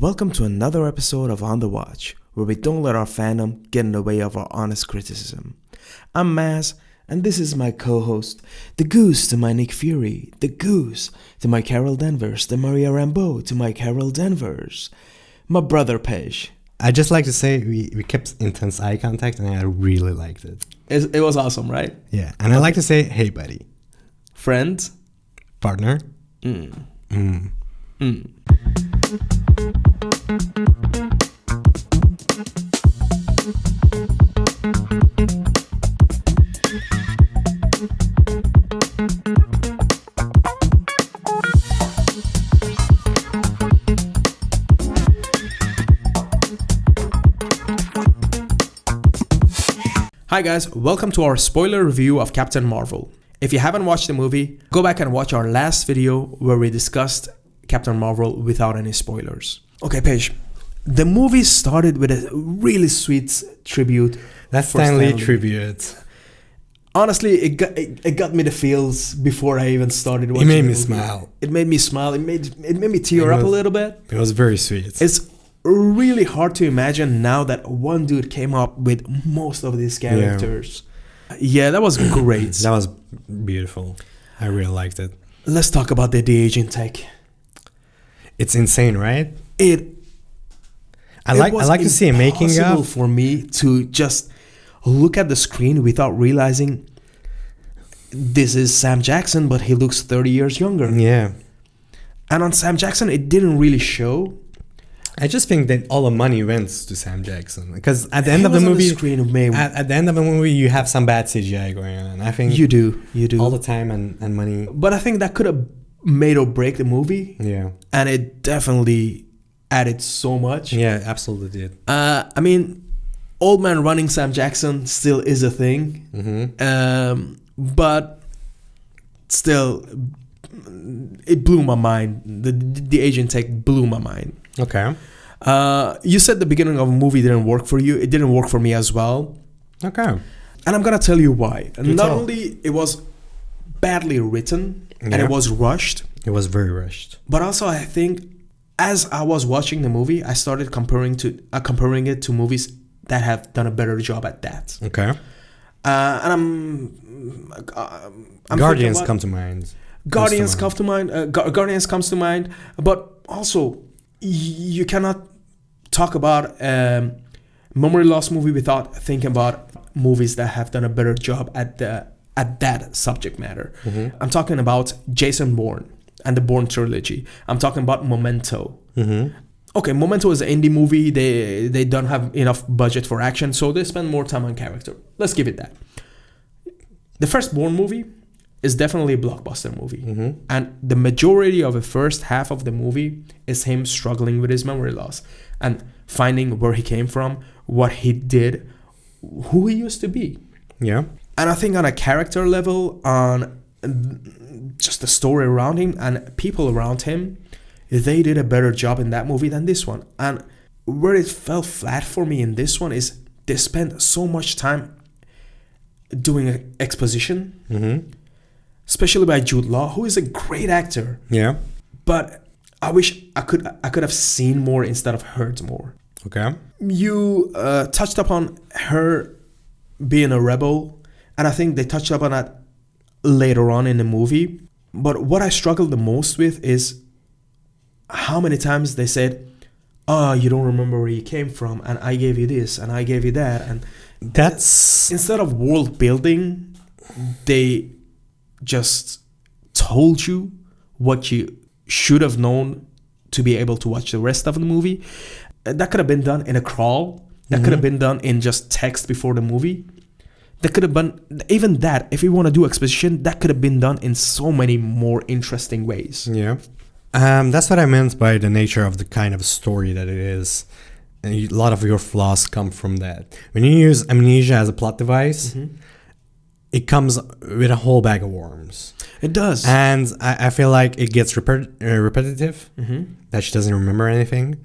Welcome to another episode of On The Watch, where we don't let our fandom get in the way of our honest criticism. I'm Maz, and this is my co-host, the Goose to my Nick Fury, the Goose to my Carol Danvers, the Maria Rambeau to my Carol Danvers, my brother Pej. I just like to say we kept intense eye contact and I really liked it. It was awesome, right? Yeah, and I like to say, hey buddy. Friend? Partner? Hi guys, welcome to our spoiler review of Captain Marvel. If you haven't watched the movie, go back and watch our last video where we discussed Captain Marvel without any spoilers. Okay, Paige, the movie started with a really sweet tribute. That's Stanley tribute. Honestly, it got me the feels before I even started watching. It made me smile. It made me smile. It made me tear up a little bit. It was very sweet. It's really hard to imagine now that one dude came up with most of these characters. Yeah, that was great. That was beautiful. I really liked it. Let's talk about the de-aging tech. It's insane, right? I It like to see a making impossible of. for me to just look at the screen without realizing this is Sam Jackson, but he looks 30 years younger. Yeah. And on Sam Jackson, it didn't really show. I just think that all the money went to Sam Jackson because at the end of the movie, at the end of the movie, you have some bad CGI going on. I think you do all the time and money. But I think that could have made or break the movie. Yeah, and it definitely added so much. Yeah, absolutely did. I mean, old man running Sam Jackson still is a thing. But still, it blew my mind. The agent tech blew my mind. Okay. You said the beginning of a movie didn't work for you. It didn't work for me as well. Okay. And I'm gonna tell you why. Not only it was badly written and it was rushed. It was very rushed. But also, I think as I was watching the movie, I started comparing it to movies that have done a better job at that. Okay. And I'm Guardians come to mind. Guardians comes to mind. But also, you cannot talk about memory loss movie without thinking about movies that have done a better job at that subject matter. I'm talking about Jason Bourne and the Bourne trilogy. I'm talking about Memento. Okay, Memento is an indie movie. They don't have enough budget for action, so they spend more time on character. Let's give it that. The first Bourne movie is definitely a blockbuster movie. And the majority of the first half of the movie is him struggling with his memory loss and finding where he came from, what he did, who he used to be. Yeah. And I think on a character level, on just the story around him and people around him, they did a better job in that movie than this one. And where it fell flat for me in this one is they spent so much time doing exposition, especially by Jude Law, who is a great actor. Yeah. But I wish I could have seen more instead of heard more. Okay. You touched upon her being a rebel, and I think they touched upon that later on in the movie. But what I struggled the most with is how many times they said, "Oh, you don't remember where you came from, and I gave you this, and I gave you that," and that's instead of world building, they just told you what you should have known to be able to watch the rest of the movie. That could have been done in a crawl. That could have been done in just text before the movie. That could have been, even that, if you want to do exposition, that could have been done in so many more interesting ways. Yeah. That's what I meant by the nature of the kind of story that it is. And a lot of your flaws come from that. When you use amnesia as a plot device, it comes with a whole bag of worms. It does. And I feel like it gets repetitive, that she doesn't remember anything.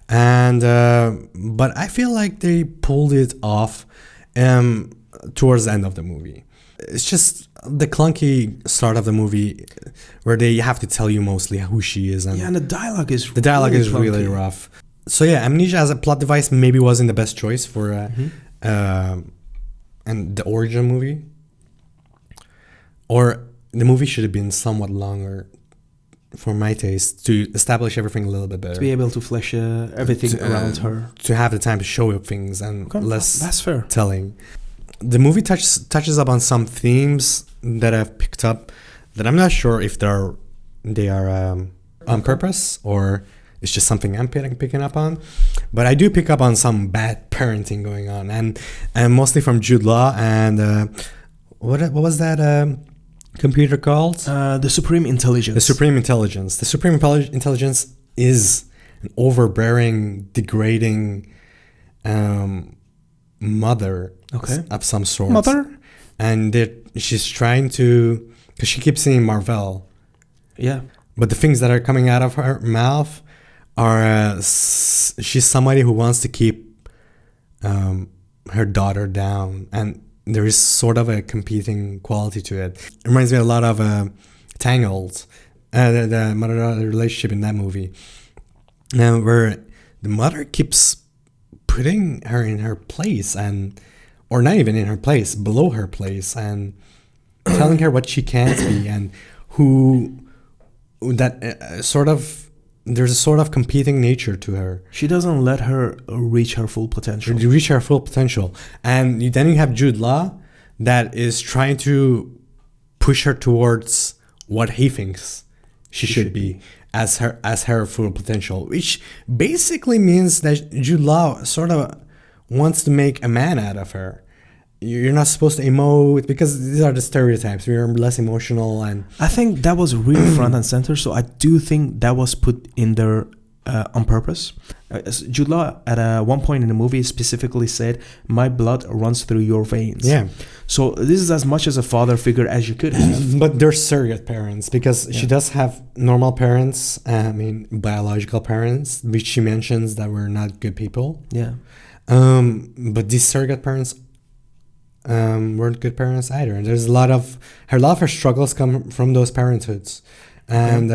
And but I feel like they pulled it off towards the end of the movie. It's just the clunky start of the movie where they have to tell you mostly who she is. And yeah, and the dialogue is really rough. So yeah, amnesia as a plot device maybe wasn't the best choice for and the origin movie, or the movie should have been somewhat longer for my taste to establish everything a little bit better, To be able to flesh everything around her. to have the time to show up things and Okay, less that's fair. telling. The movie touches up on some themes that I've picked up that I'm not sure if they are on purpose or it's just something I'm picking up on. But I do pick up on some bad parenting going on, and mostly from Jude Law and what was that computer called? The Supreme Intelligence. The Supreme Intelligence. The Supreme Intelligence is an overbearing, degrading mother of some sort. Mother? And she's trying to, because she keeps saying Marvel. Yeah. But the things that are coming out of her mouth are, she's somebody who wants to keep her daughter down. And there is sort of a competing quality to it. It reminds me a lot of Tangled, the mother-daughter relationship in that movie, where the mother keeps putting her in her place, or not even in her place, below her place, and telling her what she can't be, and there's a sort of competing nature to her. She doesn't let her reach her full potential. And then you have Jude Law that is trying to push her towards what he thinks she should be as her full potential, which basically means that Jude Law sort of wants to make a man out of her. You're not supposed to emote because these are the stereotypes. We're less emotional, and I think that was really front and center. So I do think that was put in there on purpose. Jude Law at one point in the movie specifically said, "My blood runs through your veins." Yeah. So this is as much as a father figure as you could have. But they're surrogate parents because she does have normal parents. Biological parents, which she mentions that were not good people. Yeah. But these surrogate parents weren't good parents either. And there's a lot of her struggles come from those parenthoods, and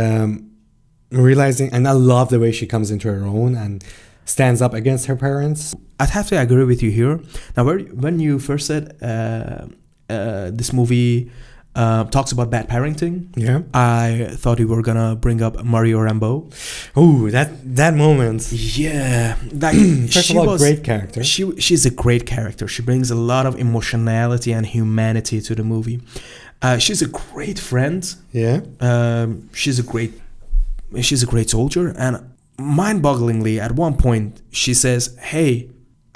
realizing. And I love the way she comes into her own and stands up against her parents. I'd have to agree with you here. Now, when you first said this movie talks about bad parenting, Yeah, I thought you were gonna bring up Mario Rambeau. Oh, that moment. Yeah, like First of all, great character. She's a great character. She brings a lot of emotionality and humanity to the movie. She's a great friend. Yeah. She's a great soldier, and mind-bogglingly, at one point, she says, "Hey,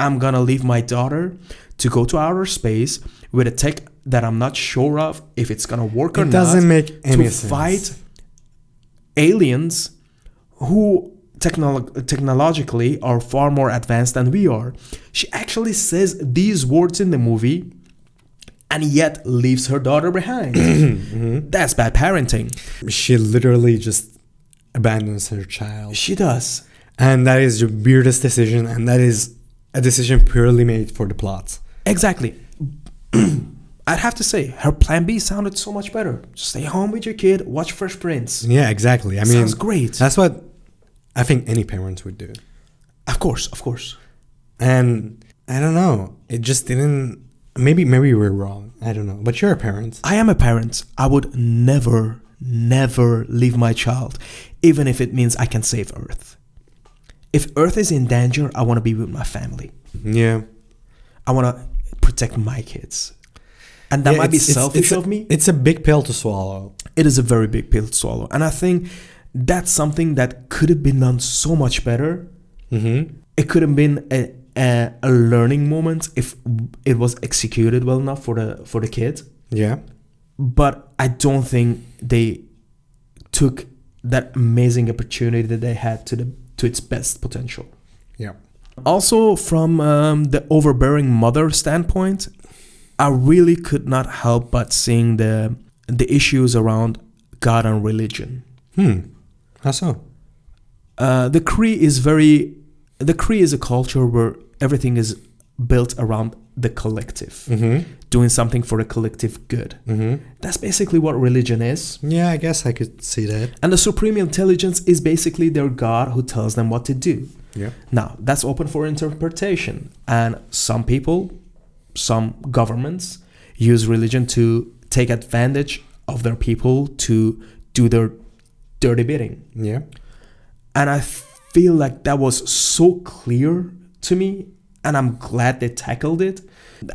I'm gonna leave my daughter to go to outer space with a tech that I'm not sure of if it's gonna work or not. It doesn't make any sense. To fight aliens who technologically are far more advanced than we are." She actually says these words in the movie, and yet leaves her daughter behind. Mm-hmm. That's bad parenting. She literally just abandons her child. She does. And that is the weirdest decision, and that is a decision purely made for the plot. Exactly. I'd have to say, her plan B sounded so much better. Just stay home with your kid, watch Fresh Prince. Yeah, exactly. I mean, sounds great. That's what I think any parent would do. Of course. And I don't know. It just didn't. Maybe we're wrong. I don't know. But you're a parent. I am a parent. I would never leave my child, even if it means I can save Earth. If Earth is in danger, I want to be with my family. Yeah. I want to protect my kids. And that might be selfish of me. It's a big pill to swallow. It is a very big pill to swallow. And I think that's something that could have been done so much better. Mm-hmm. It could have been a learning moment if it was executed well enough for the kid. Yeah. But I don't think they took that amazing opportunity that they had to its best potential. Yeah. Also, from the overbearing mother standpoint, I really could not help but seeing the issues around God and religion. How so? The Cree is a culture where everything is built around the collective, Mm-hmm. doing something for the collective good. Mm-hmm. That's basically what religion is. Yeah, I guess I could see that. And the supreme intelligence is basically their God who tells them what to do. Yeah. Now, that's open for interpretation. And some people, some governments, use religion to take advantage of their people to do their dirty bidding. Yeah. And I feel like that was so clear to me, and I'm glad they tackled it.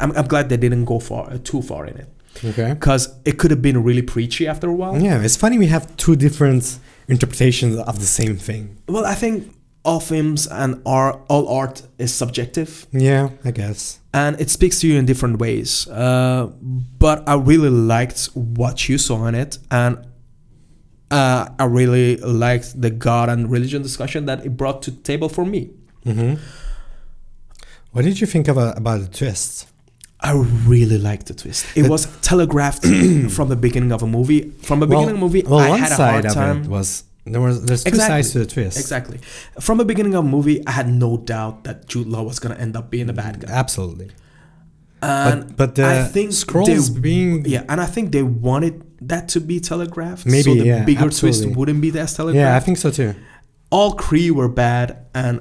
I'm glad they didn't go too far in it, Okay. because it could have been really preachy after a while. Yeah, it's funny we have two different interpretations of the same thing. Well, I think all films and all art is subjective, Yeah, I guess. and it speaks to you in different ways. But I really liked what you saw in it, and I really liked the God and religion discussion that it brought to the table for me. Mm-hmm. What did you think about the twist? I really liked the twist. It was telegraphed from the beginning of a movie. From the beginning of a movie, I one had a side hard of time. it was there's two Exactly. sides to the twist. Exactly. From the beginning of the movie, I had no doubt that Jude Law was going to end up being the bad guy. Absolutely. And But the I think scrolls being and I think they wanted that to be telegraphed. Maybe, so the yeah, bigger absolutely. twist wouldn't be as telegraphed. yeah, I think so too. All Kree were bad, and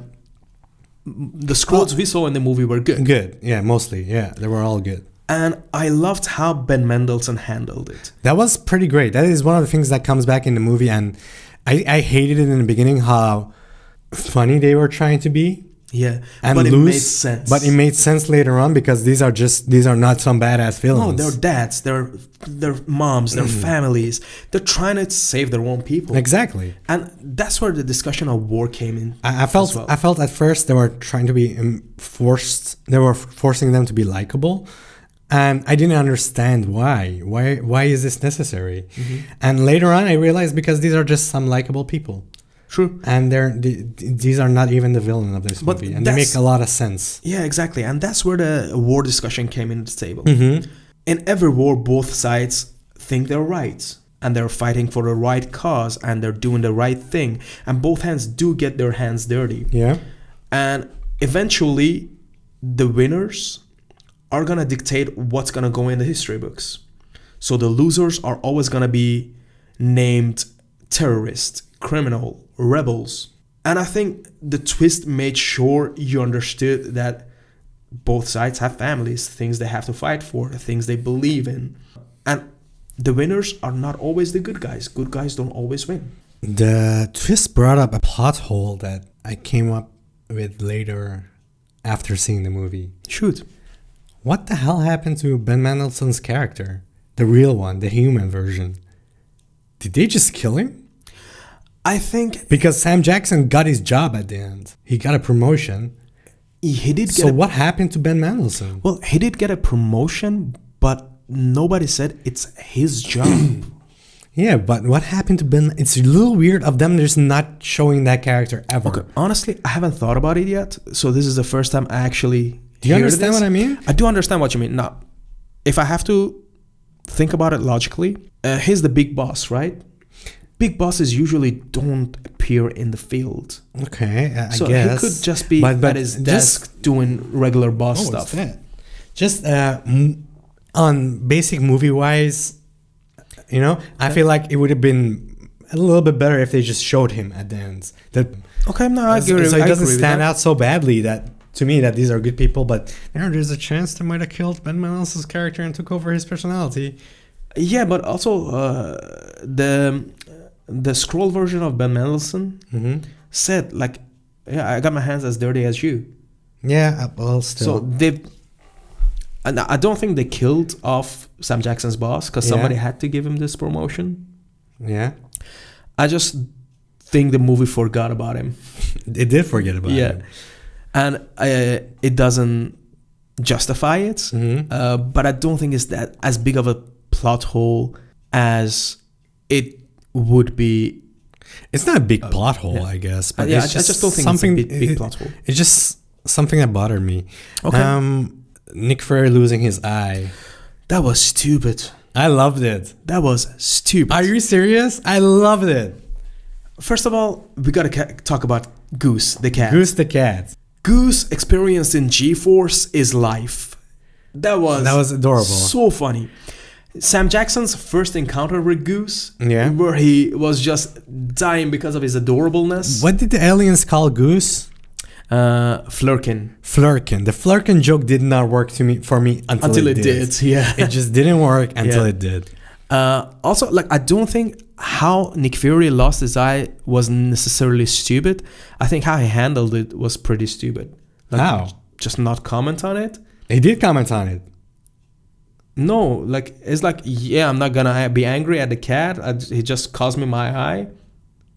the scrolls we saw in the movie were good. Good. Yeah, mostly. Yeah, they were all good. And I loved how Ben Mendelsohn handled it. That was pretty great. That is one of the things that comes back in the movie, and I hated it in the beginning how funny they were trying to be. Yeah, And but loose, it made sense. But it made sense later on because these are not some badass villains. No, they're dads, they're moms, they're families. They're trying to save their own people. Exactly. And that's where the discussion of war came in. I felt as well. I felt at first they were trying to be forced. They were forcing them to be likable, and I didn't understand why. Why is this necessary? Mm-hmm. And later on, I realized because these are just some likable people. True. And these are not even the villain of this But movie, and they make a lot of sense. Yeah, exactly. And that's where the war discussion came into the table. Mm-hmm. In every war, both sides think they're right, and they're fighting for the right cause, and they're doing the right thing, and both hands do get their hands dirty. Yeah. And eventually, the winners are gonna dictate what's gonna go in the history books. So the losers are always gonna be named terrorist, criminal, rebels. And I think the twist made sure you understood that both sides have families, things they have to fight for, things they believe in. And the winners are not always the good guys. Good guys don't always win. The twist brought up a plot hole that I came up with later after seeing the movie. Shoot. What the hell happened to Ben Mendelsohn's character? The real one, the human version. Did they just kill him? I think Because Sam Jackson got his job at the end. He got a promotion. he did get So what happened to Ben Mendelsohn? Well, he did get a promotion, but nobody said it's his job. Yeah, but what happened to Ben? It's a little weird of them just not showing that character ever. Okay, honestly, I haven't thought about it yet. So this is the first time I actually Do you hear understand this. what I mean? I do understand what you mean. Now, if I have to think about it logically, he's the big boss, right? Big bosses usually don't appear in the field. Okay, I So guess. he could just be But at his desk doing regular boss stuff. Just on basic movie wise, I feel like it would have been a little bit better if they just showed him at the end. Okay, no, I agree. So it I doesn't agree with stand that. out so badly that to me that these are good people, but there's a chance they might have killed Ben Mendelsohn's character and took over his personality. Yeah, but also the scroll version of Ben Mendelsohn said like, "Yeah, I got my hands as dirty as you." Yeah, well, still. So and I don't think they killed off Sam Jackson's boss because somebody had to give him this promotion. Yeah. I just think the movie forgot about him. It did forget about him. And it doesn't justify it. Mm-hmm. But I don't think it's that as big of a plot hole as it would be. It's not a big plot hole, I guess. But I it's just don't think something, it's a big plot hole. It's just something that bothered me. Okay. Nick Fury losing his eye. That was stupid. I loved it. That was stupid. Are you serious? I loved it. First of all, we gotta talk about Goose, the cat. Goose the cat. Goose experienced in G-Force is life. That was adorable. So funny. Sam Jackson's first encounter with Goose, Yeah. where he was just dying because of his adorableness. What did the aliens call Goose? Flirkin. Flirkin. The Flirkin joke did not work for me until it did. Yeah. It just didn't work until it did. Also, like, I don't think how Nick Fury lost his eye was necessarily stupid. I think how he handled it was pretty stupid. Like, How? Just not comment on it. He did comment on it. No, like, it's like, yeah, I'm not gonna be angry at the cat. He just caused me my eye.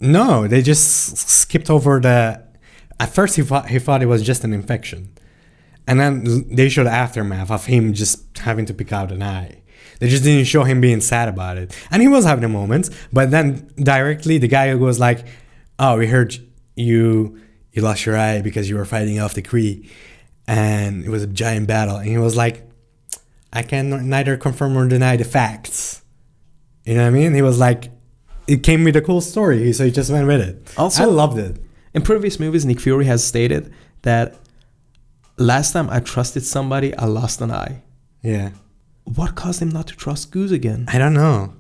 No, they just skipped over the. At first, he thought it was just an infection, and then they showed the aftermath of him just having to pick out an eye. They just didn't show him being sad about it, and he was having a moment. But then directly, the guy was like, "Oh, we heard you lost your eye because you were fighting off the Kree, and it was a giant battle." And he was like, "I can neither confirm nor deny the facts." You know what I mean? He was like, it came with a cool story, so he just went with it. Also, I loved it. In previous movies, Nick Fury has stated that last time I trusted somebody, I lost an eye. Yeah. What caused him not to trust Goose again? I don't know.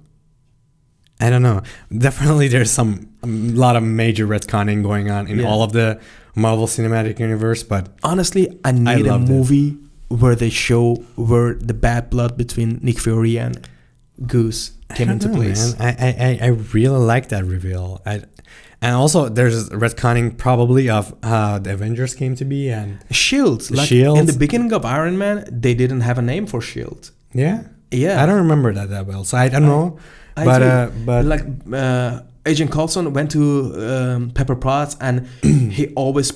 Definitely there's a lot of major retconning going on in all of the Marvel Cinematic Universe, but honestly, I need a movie where they show where the bad blood between Nick Fury and Goose came into place. Man. I really like that reveal. And also there's retconning probably of how the Avengers came to be and Shield. Like Shield. in the beginning of Iron Man, they didn't have a name for Shield. Yeah. Yeah. I don't remember that well, so I don't know. But like Agent Coulson went to Pepper Potts and he always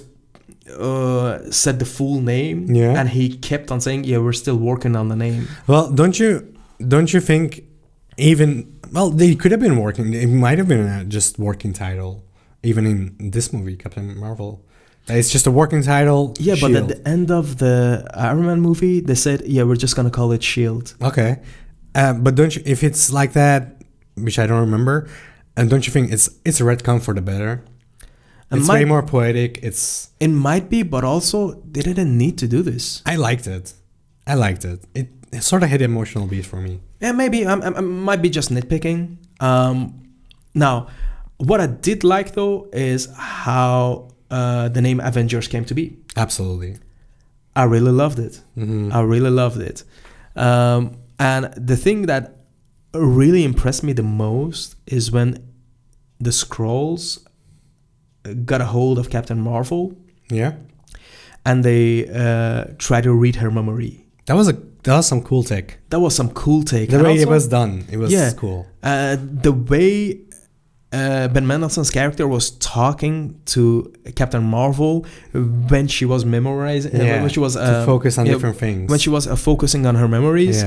said the full name. Yeah. And he kept on saying, "Yeah, we're still working on the name." Well, don't you think they could have been working. It might have been a just working title, even in this movie, Captain Marvel. It's just a working title. Yeah, Shield. but at the end of the Iron Man movie, they said, "Yeah, we're just gonna call it Shield." Okay, but don't you? If it's like that, which I don't remember, and don't you think it's a retcon for the better? It's way more poetic. It might be, but also they didn't need to do this. I liked it. It sort of hit emotional beat for me. Yeah, maybe I might be just nitpicking. Now, what I did like though is how the name Avengers came to be. Absolutely, I really loved it. Mm-hmm. I really loved it. And the thing that really impressed me the most is when the Skrulls got a hold of Captain Marvel. Yeah, and they tried to read her memory. That was some cool take. That was some cool take. The way it was done, it was cool. The way Ben Mendelsohn's character was talking to Captain Marvel when she was memorizing, when she was to focus on different things. When she was focusing on her memories,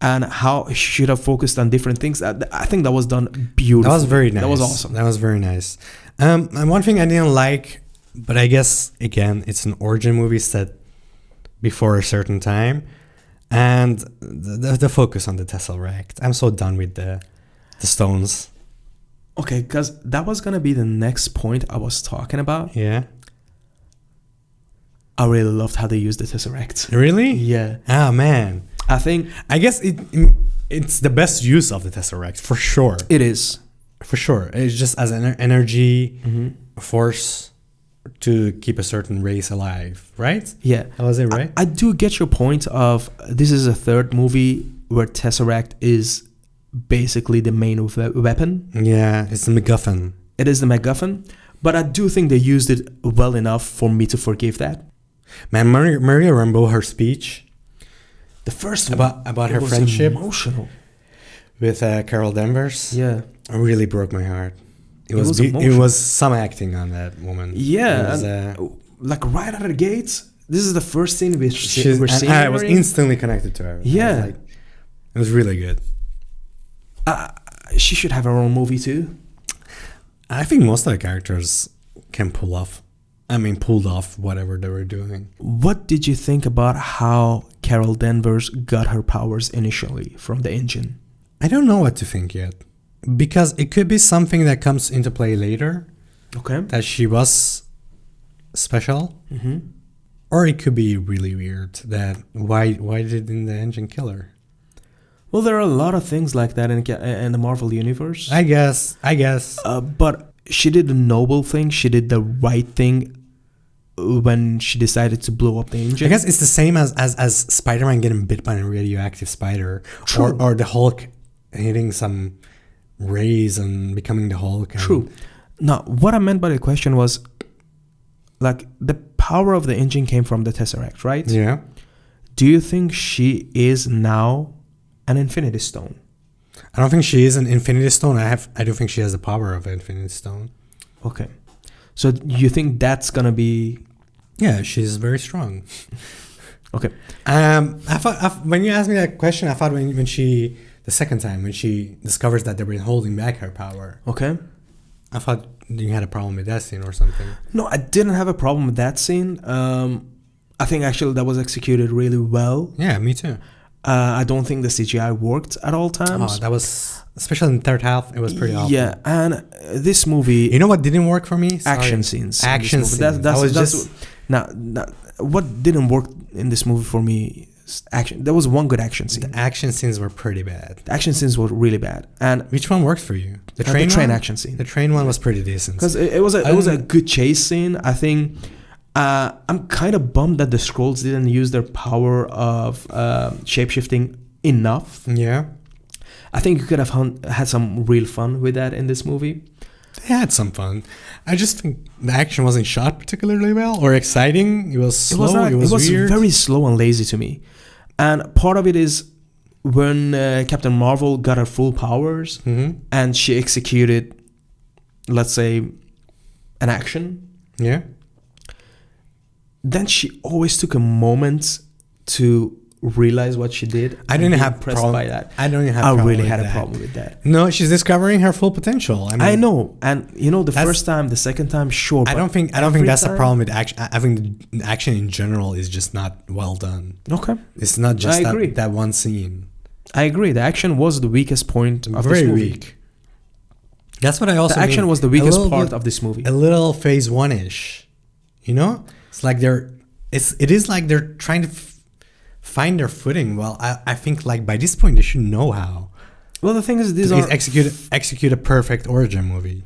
and how she should have focused on different things. I think that was done beautifully. That was very nice. That was awesome. That was very nice. And one thing I didn't like, but I guess again, it's an origin movie set before a certain time. And the focus on the Tesseract. I'm so done with the stones. Okay, because that was going to be the next point I was talking about. Yeah. I really loved how they used the Tesseract. Really? Yeah. Ah, man. I guess it's the best use of the Tesseract, for sure. It is. For sure. It's just as an energy force to keep a certain race alive, right? Yeah. That was it, right? I do get your point of this is a third movie where Tesseract is basically the main weapon. Yeah, it's the MacGuffin. It is the MacGuffin, but I do think they used it well enough for me to forgive that. Man, Maria Rambeau, her speech, the first one, about her friendship, emotional, with Carol Danvers, really broke my heart. It was some acting on that woman. Yeah, like right out of the gates. This is the first scene we're seeing. I was instantly connected to her. Yeah, it was really good. She should have her own movie too. I think most of the characters can pulled off whatever they were doing. What did you think about how Carol Danvers got her powers initially from the engine? I don't know what to think yet. Because it could be something that comes into play later. Okay. That she was special. Mm-hmm. Or it could be really weird that why didn't the engine kill her? Well, there are a lot of things like that in the Marvel universe. I guess. But she did a noble thing. She did the right thing when she decided to blow up the engine. I guess it's the same as Spider-Man getting bit by a radioactive spider. Or the Hulk hitting some rays and becoming the Hulk. True. Now, what I meant by the question was, like, the power of the engine came from the Tesseract, right? Yeah. Do you think she is now an Infinity Stone? I don't think she is an Infinity Stone. I don't think she has the power of an Infinity Stone. Okay. So you think that's gonna be... Yeah, she's very strong. Okay. I thought when you asked me that question, I thought when she the second time when she discovers that they were holding back her power. Okay. I thought you had a problem with that scene or something. No, I didn't have a problem with that scene. I think actually that was executed really well. Yeah, me too. I don't think the CGI worked at all times. Oh, that was, especially in the third half, it was pretty awful. Yeah, and this movie... You know what didn't work for me? Sorry. Action scenes. Action scenes. What didn't work in this movie for me is action. There was one good action scene. The action scenes were pretty bad. The action scenes were really bad. And which one worked for you? The train action scene. The train one was pretty decent. Because it was a good chase scene. I think... I'm kind of bummed that the Skrulls didn't use their power of shapeshifting enough. Yeah. I think you could have had some real fun with that in this movie. They had some fun. I just think the action wasn't shot particularly well or exciting. It was slow. It was weird. Very slow and lazy to me. And part of it is when Captain Marvel got her full powers and she executed, let's say, an action. Yeah. Then she always took a moment to realize what she did. I didn't have problem by that. I don't have. I really had a problem with that. No, she's discovering her full potential. I know, and you know, the first time, the second time, sure. I don't think that's the problem with action. I think the action in general is just not well done. Okay, it's not just that one scene. I agree. The action was the weakest point of this movie. Very weak. That's what I also. The action was the weakest part of this movie. A little phase one-ish, you know. It's like it is like they're trying to find their footing. Well, I think like by this point they should know how. Well, the thing is, execute a perfect origin movie.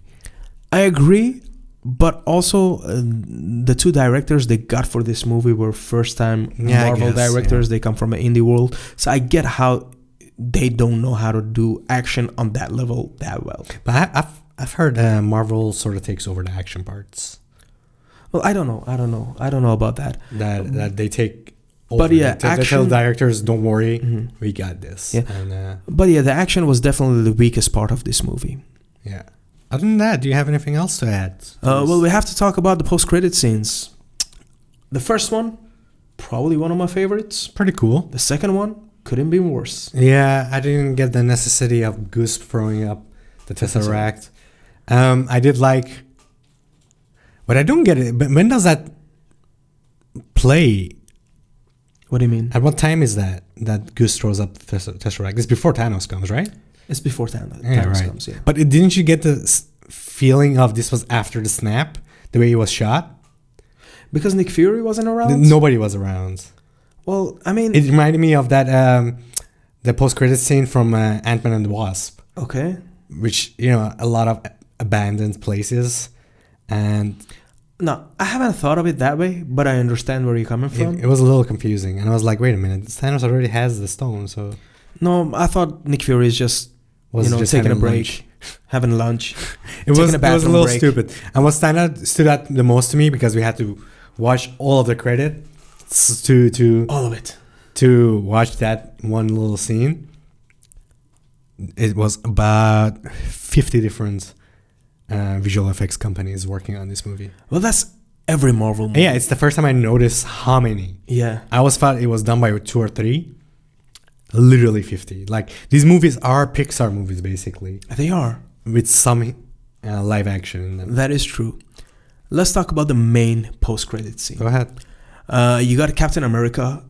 I agree, but also the two directors they got for this movie were first-time Marvel directors. Yeah. They come from an indie world, so I get how they don't know how to do action on that level that well. But I've heard Marvel sort of takes over the action parts. Well, I don't know about that. That they take over. But yeah, they tell directors, don't worry, we got this. Yeah. And, but yeah, the action was definitely the weakest part of this movie. Yeah. Other than that, do you have anything else to add? Well, we have to talk about the post-credit scenes. The first one, probably one of my favorites. Pretty cool. The second one, couldn't be worse. Yeah, I didn't get the necessity of Goose throwing up the Tesseract. I did like... But I don't get it. But when does that play? What do you mean? At what time is that Goose throws up the Tesseract? It's before Thanos comes, right? It's before Thanos comes, yeah. But didn't you get the feeling of this was after the snap, the way he was shot? Because Nick Fury wasn't around? Nobody was around. Well, I mean... It reminded me of that, the post-credit scene from Ant-Man and the Wasp. Okay. Which, you know, a lot of abandoned places. And no, I haven't thought of it that way, but I understand where you're coming from. It was a little confusing, and I was like, "Wait a minute, Thanos already has the stone." So no, I thought Nick Fury is just taking a break, having lunch. It was a little stupid. And what stood out the most to me, because we had to watch all of the credits to all of it to watch that one little scene. It was about 50 different visual effects companies working on this movie. Well, that's every Marvel movie. Yeah, it's the first time I noticed how many. Yeah. I always thought it was done by 2 or 3. Literally 50. Like, these movies are Pixar movies, basically. They are. With some live action in them. That is true. Let's talk about the main post-credit scene. Go ahead. You got Captain America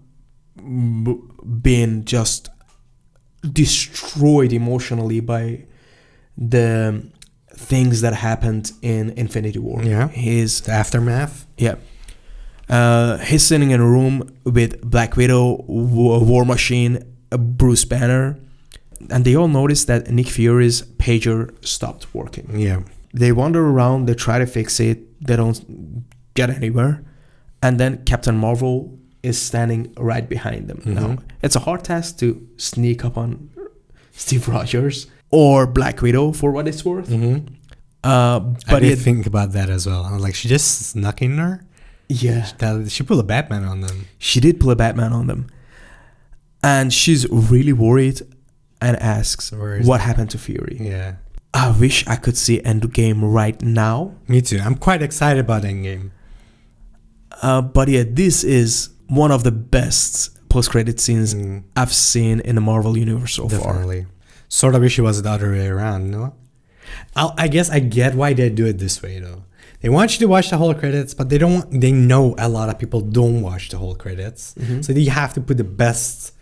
being just destroyed emotionally by the things that happened in Infinity War. Yeah. The aftermath. Yeah. He's sitting in a room with Black Widow, War Machine, Bruce Banner, and they all notice that Nick Fury's pager stopped working. Yeah. They wander around, they try to fix it, they don't get anywhere, and then Captain Marvel is standing right behind them. Now, it's a hard task to sneak up on Steve Rogers or Black Widow, for what it's worth. I did think about that as well. I was like, she just snuck in her? Yeah. She pulled a Batman on them. She did pull a Batman on them. And she's really worried and asks, what happened to Fury? Yeah. I wish I could see Endgame right now. Me too. I'm quite excited about Endgame. But yeah, this is one of the best post-credit scenes I've seen in the Marvel universe so far. Definitely. Sort of wish it was the other way around, no? I guess I get why they do it this way, though. They want you to watch the whole credits, but they don't. They know a lot of people don't watch the whole credits, so they have to put the best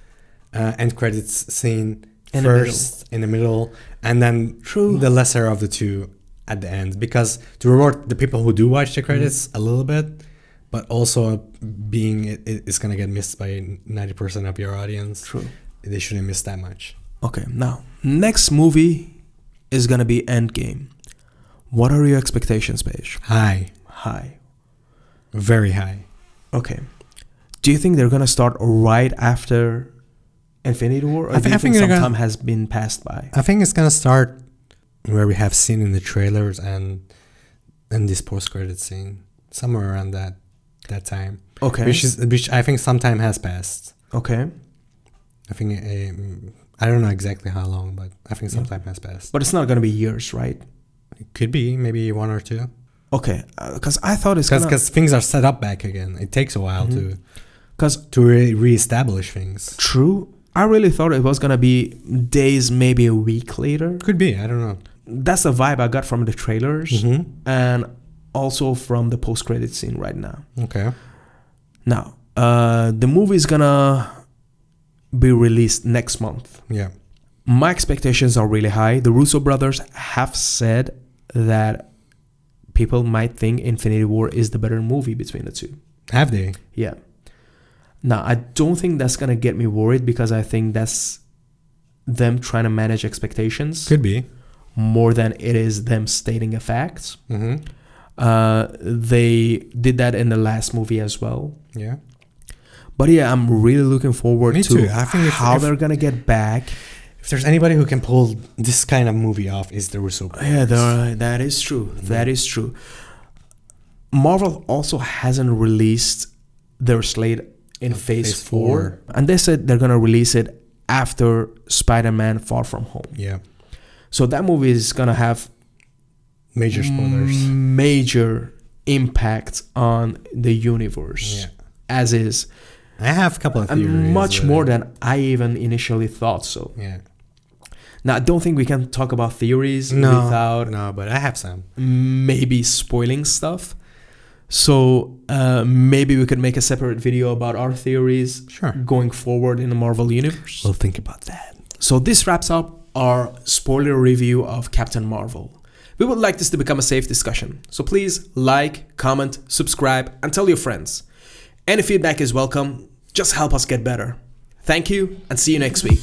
end credits scene first, in the middle, and then the lesser of the two at the end, because to reward the people who do watch the credits a little bit, but also being it's gonna get missed by 90% of your audience. True. They shouldn't miss that much. Okay, now next movie is gonna be Endgame. What are your expectations, Paige? High. Very high. Okay. Do you think they're gonna start right after Infinity War, or do you think some time has been passed by? I think it's gonna start where we have seen in the trailers and this post-credit scene, somewhere around that time. Okay. Which I think some time has passed. Okay. I think I don't know exactly how long, but I think some time has passed. But it's not gonna be years, right? It could be maybe 1 or 2. Okay, because I thought it's because things are set up back again. It takes a while to reestablish things. True. I really thought it was gonna be days, maybe a week later. Could be. I don't know. That's the vibe I got from the trailers and also from the post-credit scene right now. Okay. Now, the movie is gonna be released next month. Yeah. My expectations are really high. The Russo brothers have said that people might think Infinity War is the better movie between the two. Have they? Yeah. Now, I don't think that's going to get me worried, because I think that's them trying to manage expectations. Could be. More than it is them stating a fact. They did that in the last movie as well. Yeah. But yeah, I'm really looking forward to I think how they're going to get back. If there's anybody who can pull this kind of movie off, is the Russo brothers. Yeah, that is true. That is true. Marvel also hasn't released their slate in Phase 4. And they said they're going to release it after Spider-Man Far From Home. Yeah. So that movie is going to have major spoilers. Major impact on the universe. Yeah. As is. I have a couple of theories. And much more than I even initially thought so. Yeah. Now, I don't think we can talk about theories without... No, but I have some. Maybe spoiling stuff. So maybe we could make a separate video about our theories going forward in the Marvel Universe. We'll think about that. So this wraps up our spoiler review of Captain Marvel. We would like this to become a safe discussion. So please like, comment, subscribe, and tell your friends. Any feedback is welcome. Just help us get better. Thank you, and see you next week.